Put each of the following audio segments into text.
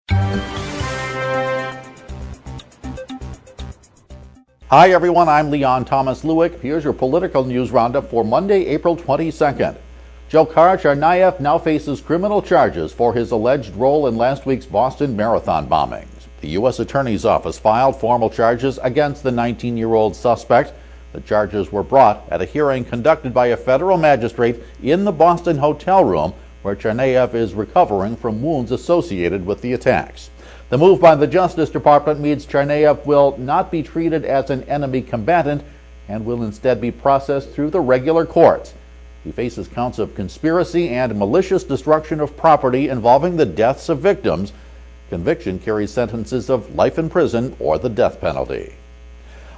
Hi everyone, I'm Leon Thomas Lewick. Here's your political news roundup for Monday, April 22nd. Dzhokhar Tsarnaev now faces criminal charges for his alleged role in last week's Boston Marathon bombings. The U.S. Attorney's Office filed formal charges against the 19-year-old suspect. The charges were brought at a hearing conducted by a federal magistrate in the Boston hotel room where Tsarnaev is recovering from wounds associated with the attacks. The move by the Justice Department means Tsarnaev will not be treated as an enemy combatant and will instead be processed through the regular courts. He faces counts of conspiracy and malicious destruction of property involving the deaths of victims. Conviction carries sentences of life in prison or the death penalty.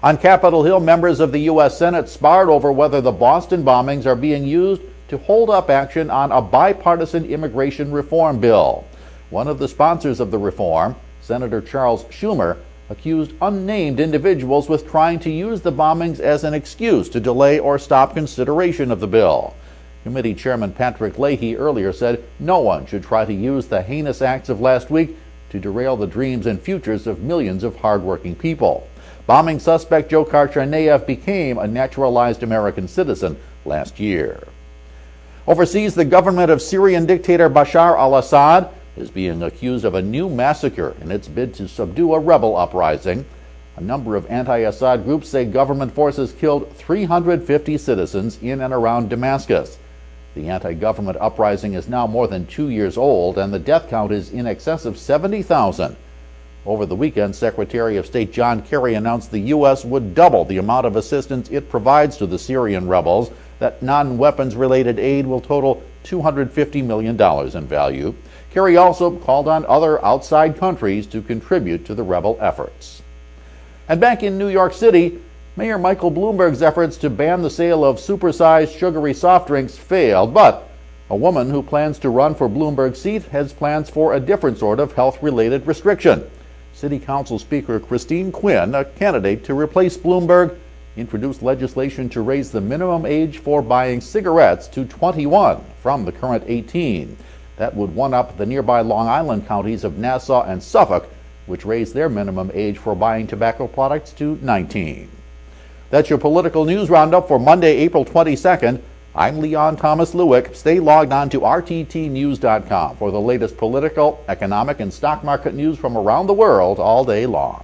On Capitol Hill, members of the U.S. Senate sparred over whether the Boston bombings are being used to hold up action on a bipartisan immigration reform bill. One of the sponsors of the reform, Senator Charles Schumer, accused unnamed individuals with trying to use the bombings as an excuse to delay or stop consideration of the bill. Committee Chairman Patrick Leahy earlier said no one should try to use the heinous acts of last week to derail the dreams and futures of millions of hardworking people. Bombing suspect Dzhokhar Tsarnaev became a naturalized American citizen last year. Overseas, the government of Syrian dictator Bashar al-Assad is being accused of a new massacre in its bid to subdue a rebel uprising. A number of anti-Assad groups say government forces killed 350 citizens in and around Damascus. The anti-government uprising is now more than 2 years old, and the death count is in excess of 70,000. Over the weekend, Secretary of State John Kerry announced the U.S. would double the amount of assistance it provides to the Syrian rebels. That non-weapons-related aid will total $250 million in value. Kerry also called on other outside countries to contribute to the rebel efforts. And back in New York City, Mayor Michael Bloomberg's efforts to ban the sale of supersized sugary soft drinks failed, but a woman who plans to run for Bloomberg's seat has plans for a different sort of health-related restriction. City Council Speaker Christine Quinn, a candidate to replace Bloomberg, introduced legislation to raise the minimum age for buying cigarettes to 21 from the current 18. That would one-up the nearby Long Island counties of Nassau and Suffolk, which raised their minimum age for buying tobacco products to 19. That's your political news roundup for Monday, April 22nd. I'm Leon Thomas Lewick. Stay logged on to rttnews.com for the latest political, economic, and stock market news from around the world all day long.